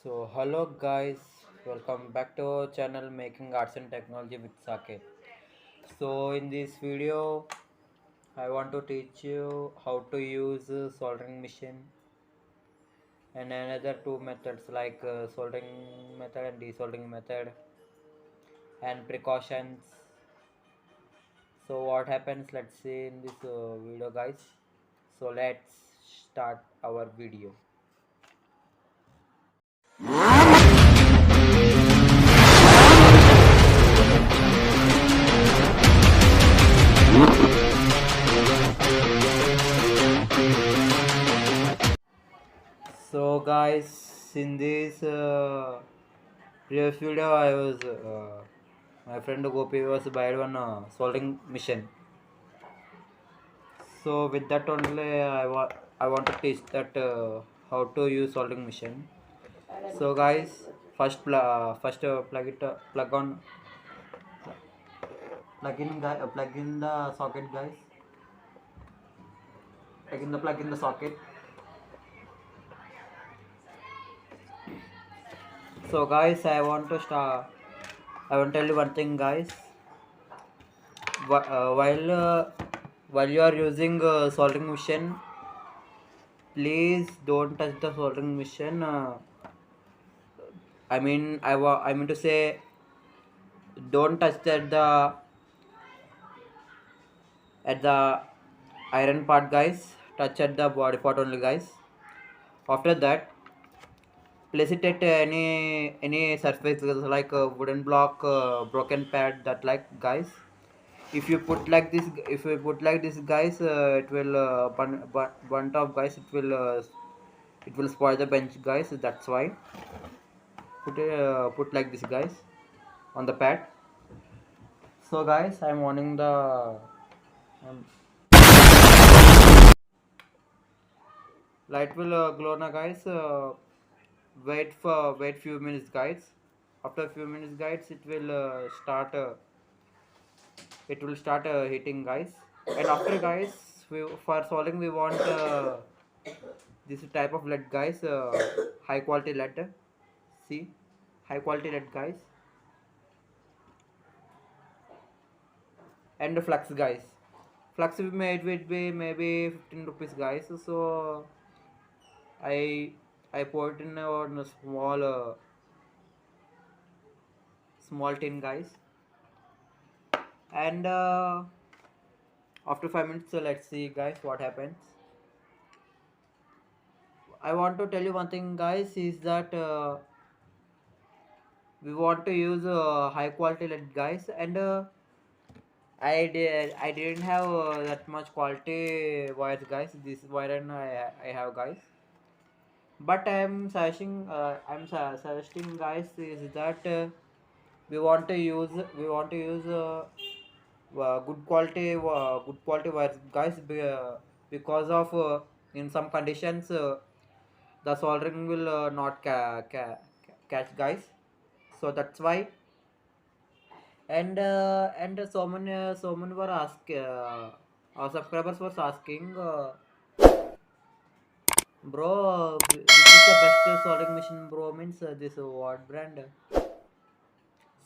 So hello guys, welcome back to our channel Making Arts and Technology with Saketh. So in this video, I want to teach you how to use soldering machine and another two methods like soldering method and desoldering method and precautions. So what happens? Let's see in this video, guys. So let's start our video. So guys, in this previous video, I was my friend Gopi was buying one soldering machine. So with that only, I want to teach that how to use soldering machine. So guys, first plug on plug in the socket, guys. Plug in the socket. So guys, I want to tell you one thing, guys. Wh- uh, while uh, while you are using soldering machine, please don't touch the soldering machine. I mean to say, don't touch at the iron part, guys. Touch at the body part only, guys. After that, place it at any surface like a wooden block, broken pad, that like, guys. If you put like this, guys, it will burnt off, guys. It will spoil the bench, guys. That's why put like this, guys, on the pad. So guys, I'm warning the um, light will glow now, guys. Wait few minutes, guys. After few minutes, guys, it will start hitting, guys. And after, guys, for solving we want this type of lead, guys. High quality lead. See, high quality lead, guys. And the flux, guys. Flux we made will be maybe 15 rupees, guys. So I I put in a small tin, guys. And after 5 minutes, let's see, guys, what happens. I want to tell you one thing, guys, is that we want to use high quality lead, guys. And I didn't have that much quality wires, guys. This wire and I have, guys. But I'm suggesting, guys, is that we want to use good quality wires, guys, because of in some conditions the soldering will not catch, guys. So that's why. And someone were asking, our subscribers was asking, bro, this is the best soldering machine, bro, means this what brand?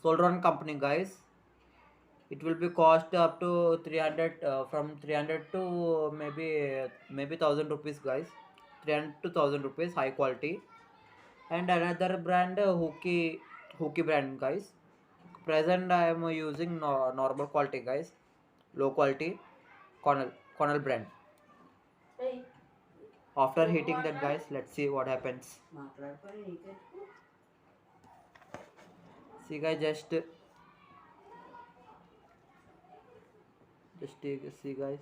Soldering company, guys. It will be cost up to 300, from 300 to maybe 1000 rupees, guys. 300 to 1000 rupees, high quality. And another brand, hooky brand, guys. Present I am using normal quality, guys. Low quality Cornell brand. After heating that, guys, let's see what happens. See, guys, just take see, guys,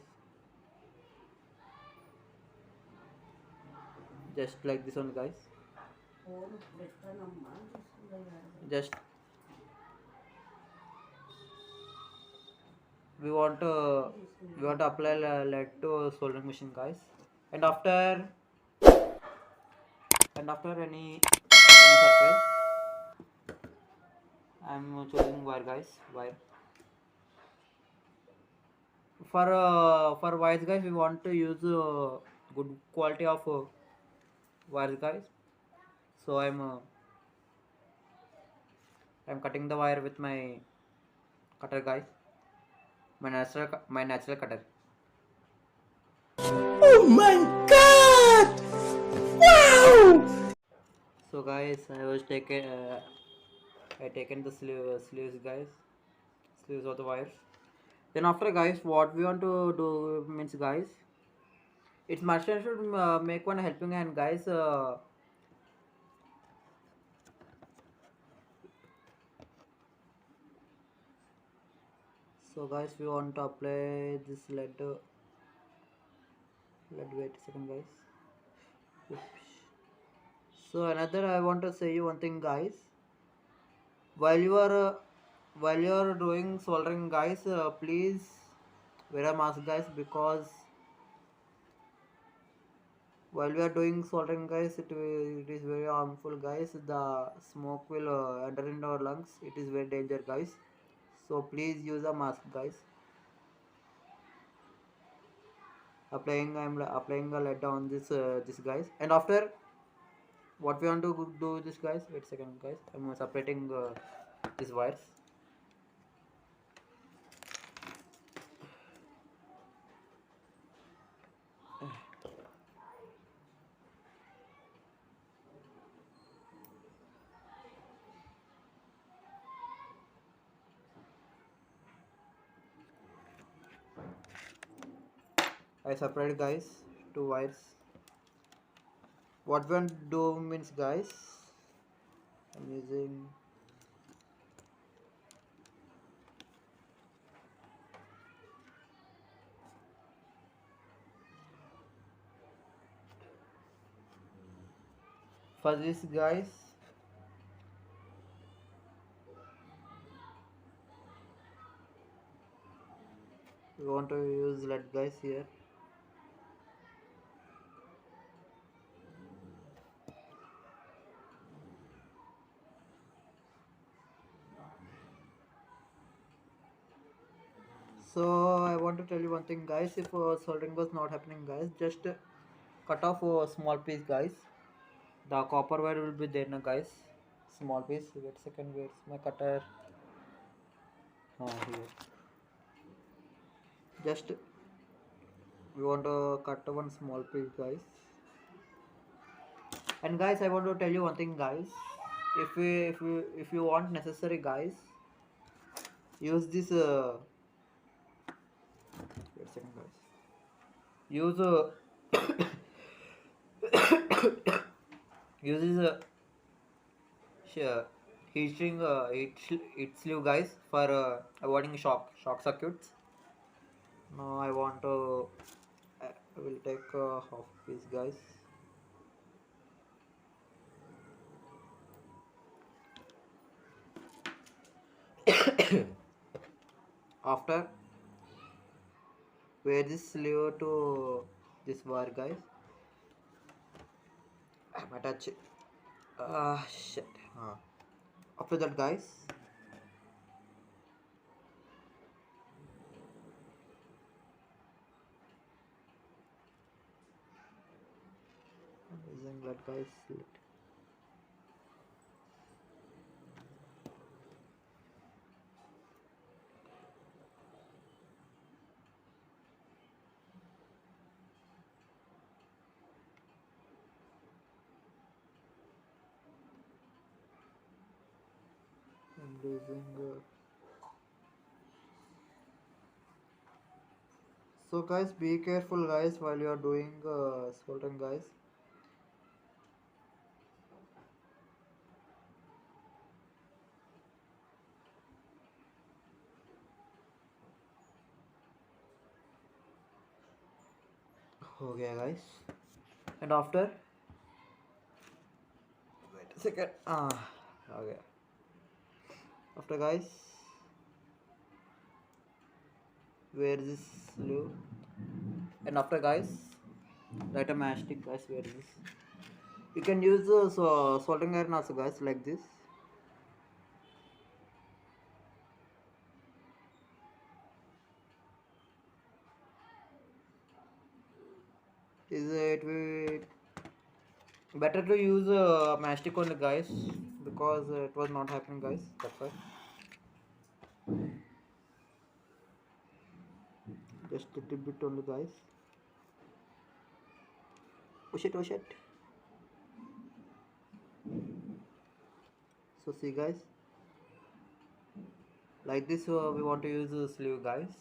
just like this one, guys. Just we want to apply lead to soldering machine, guys. And after any surface, I'm choosing wire, guys. Wire for wires, guys, we want to use good quality of wires, guys. So I'm I'm cutting the wire with my cutter, guys. My natural cutter. Oh my god! Wow! So guys, I taken the sleeves, guys, sleeves of the wires. Then after, guys, what we want to do means, guys, it's master should make one helping hand, guys. So guys, we want to apply this lead. Wait a second, guys. Oops. So another, I want to say you one thing, guys. While you are while you are doing soldering, guys, please wear a mask, guys, because while we are doing soldering, guys, it is very harmful, guys. The smoke will enter into our lungs. It is very danger, guys. So please use a mask, guys. Applying a lead on this, guys. And after, what we want to do this, guys, wait a second, guys, I'm separating these wires. I separate, guys, two wires. What we want to do means, guys, I'm using for this, guys. We want to use lead, guys, here. So I want to tell you one thing, guys. If soldering was not happening, guys, just cut off a small piece, guys. The copper wire will be there now, guys. Small piece. Wait a second. Where's my cutter? Here. Just we want to cut one small piece, guys. And guys, I want to tell you one thing, guys. If you want necessary, guys, use this. Wait a second, guys. Use uses sh- heat sleeve, guys, for avoiding shock circuits. Now I want to I will take half piece, guys. After, wear this sleeve to this wire, guys. I'm attach it. Shit. After that, guys, I'm using that, guys. I'm using. So guys, be careful, guys, while you are doing soldering, guys. Okay, guys. And after, wait a second. Okay. After, guys, wear this sleeve. And after, guys, light a matchstick, guys. Wear this. You can use soldering iron also, guys, like this. Is it will better to use mastic only, guys, because it was not happening, guys. That's why. Just a little bit only, guys. Push it, push it. So see, guys, like this we want to use sleeve, guys.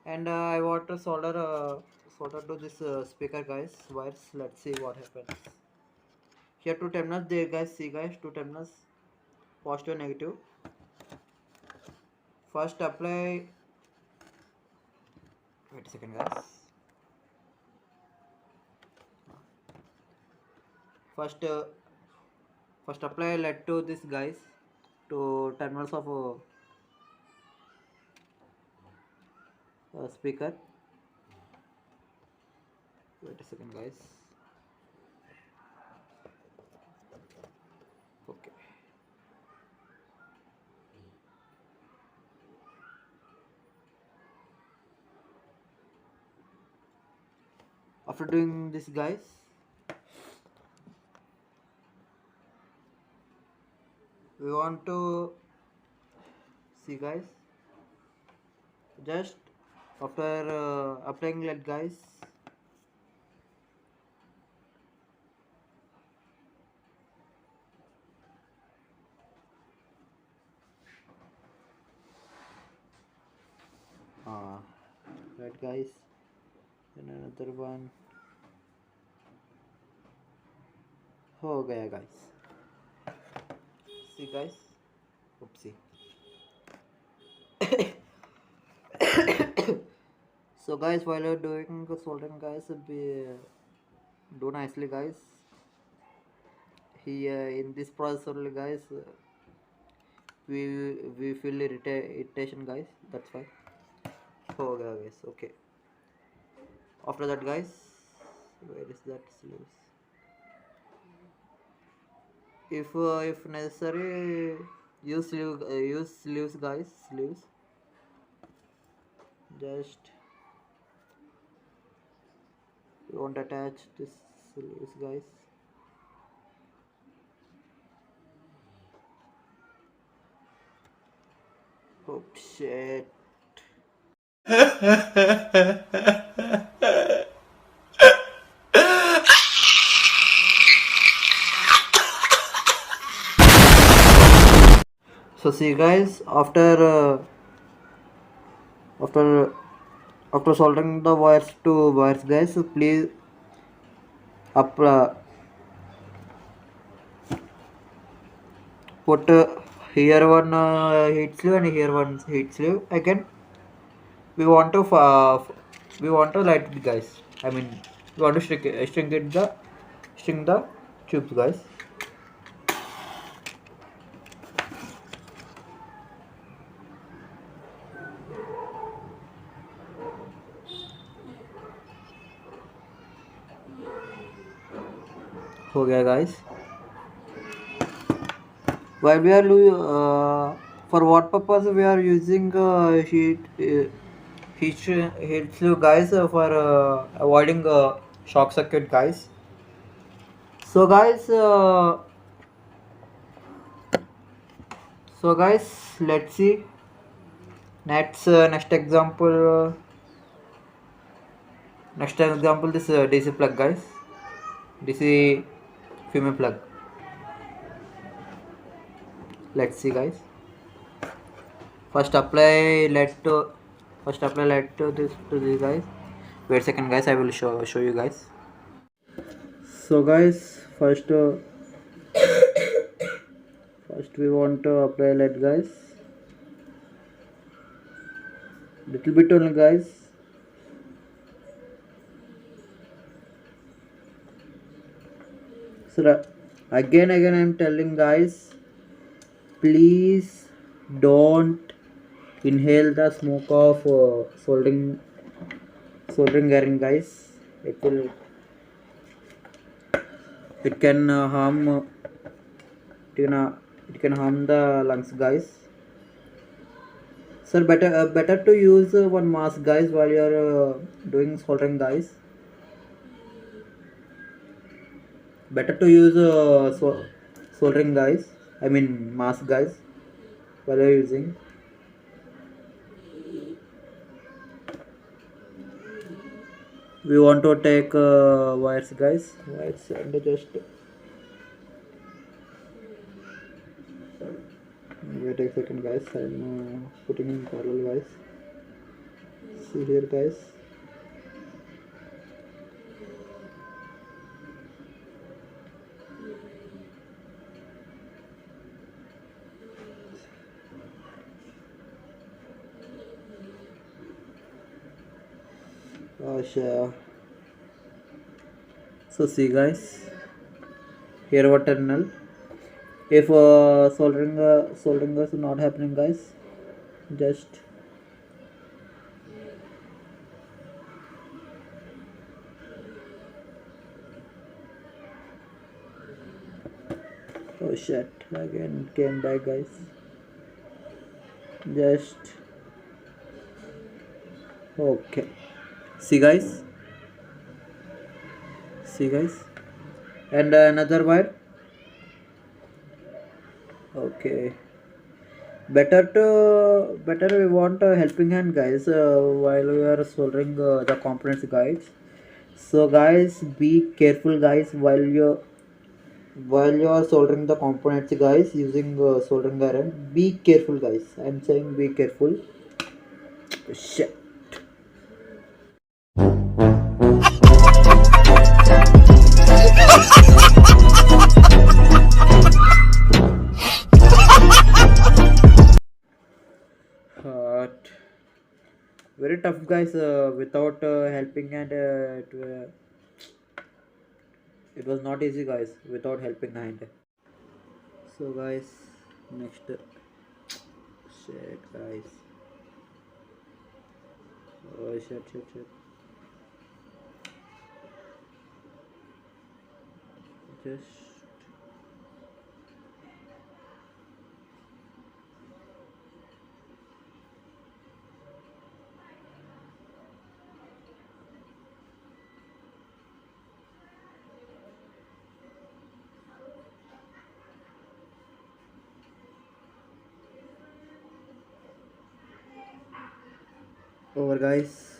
And I want to solder to this speaker, guys, wires. Let's see what happens. Here two terminals there, guys. See, guys, two terminals, positive, negative. First apply. Wait a second, guys. First first apply lead to this, guys, to terminals of speaker. Wait a second, guys. Okay. After doing this, guys, we want to see, guys, just after applying lead, guys, right, guys, and another one. Oh, gaya, guys. See, guys. Oopsie. So, guys, while you're doing the soldering, guys, do nicely, guys. Here in this process only, guys, we feel irritation, guys. That's why. Oh, yeah, guys. Okay. After that, guys, where is that sleeves? If necessary, use sleeves, guys. Sleeves. Just you won't attach this sleeves, guys. Oh shit. So see, guys, after after soldering the wires to wires, guys, so please up put here one heat sleeve and here one heat sleeve. Again, we want to light it, guys. I mean, we want to string the tubes, guys. हो गया, guys. While we are for what purpose we are using heat sleeve, guys, for avoiding shock circuit, guys. So guys, let's see next example. Next example, this DC plug, guys. DC female plug. Let's see, guys. First apply lead to this, guys. Wait a second, guys. I will show you, guys. So guys, first we want to apply lead, guys. Little bit only, guys. So again I'm telling, guys, please don't inhale the smoke of soldering iron, guys. It can harm the lungs, guys. So better to use one mask, guys, while you are doing soldering, guys. Better to use soldering guys, I mean mask guys, while you're using. We want to take wires guys, wires, and just wait a second guys, I'm putting in parallel guys. See here guys. Sure. So see guys, here our terminal. If soldering is not happening guys, just oh shit, again came back guys. Just okay. See guys, see guys, and another wire. Okay, better we want a helping hand guys while we are soldering the components guys. So guys, be careful guys while you are soldering the components guys using soldering iron. Be careful guys, I'm saying be careful. Shit. But very tough guys without helping hand. It was not easy guys without helping hand. So guys, next shit guys. Oh shit. Just over guys.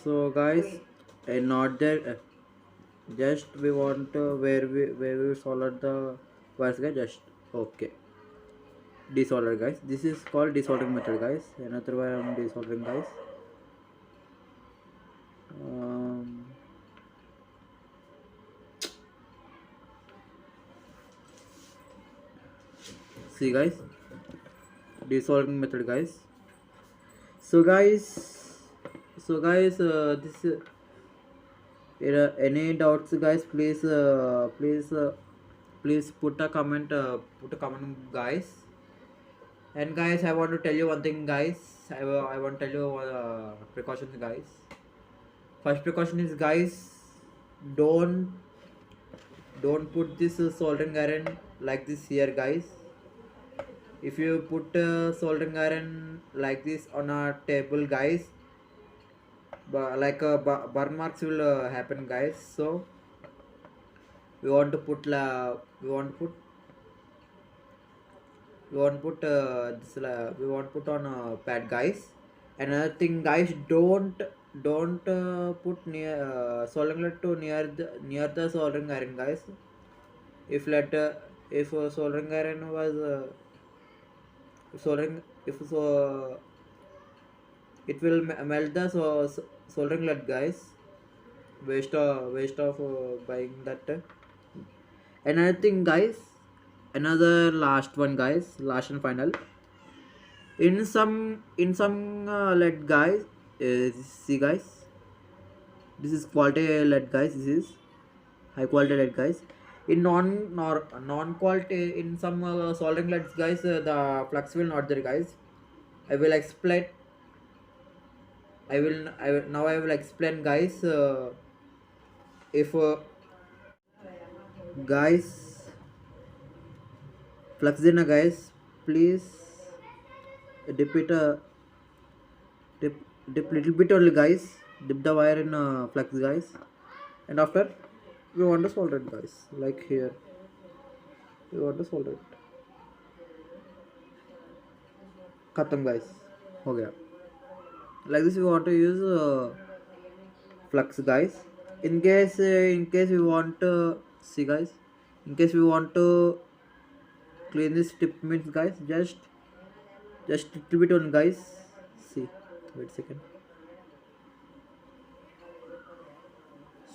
So guys, and not there. Just we want where we solder the wires guys. Just okay. Desolder guys. This is called desoldering method guys. Another way I'm desoldering guys. Um, see guys, desoldering method guys. So guys, this any doubts guys, please put a comment guys. And guys, I want to tell you one thing guys. I want to tell you precautions guys. First precaution is guys, don't put this soldering iron like this here guys. If you put soldering iron like this on a table guys, like burn marks will happen guys. So we want to put we want to put on a pad guys. Another thing guys, don't put near soldering lead to near the soldering iron guys. If let if soldering iron was soldering if so it will melt the soldering lead guys. Waste of buying that. Another thing guys, another last one guys, last and final. In some lead guys, see guys, this is quality lead guys. This is high quality lead guys. In non quality, in some soldering leads guys, the flux will not there guys. I will explain. I will explain guys. If guys flux in guys, please dip it dip little bit only guys. Dip the wire in flux guys, and after We want to solder it, guys. Like here, we want to solder it. Khatam, guys. हो गया. Like this, we want to use flux, guys. In case we want to see, guys. In case we want to clean this tip means, guys, just little bit on, guys. See, wait a second.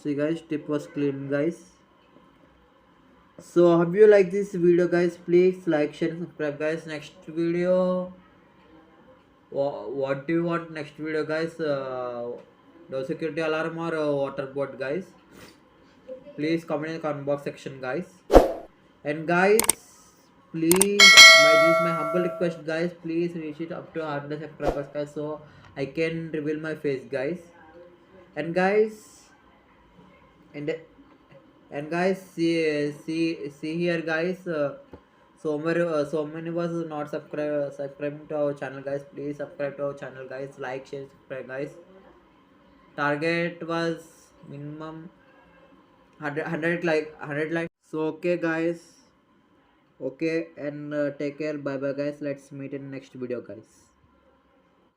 See, guys, tip was clean, guys. So hope you like this video, guys. Please like, share, and subscribe, guys. Next video, what do you want next video, guys? No security alarm or water board, guys? Please comment in the comment box section, guys. And guys, please, this is my humble request, guys. Please reach it up to 100 subscribers, guys, so I can reveal my face, guys. And guys, and and guys, see here, guys. So many was not subscribing to our channel, guys. Please subscribe to our channel, guys. Like, share, subscribe, guys. Target was minimum 100 like 100 like. So okay, guys. Okay, and take care. Bye bye, guys. Let's meet in next video, guys.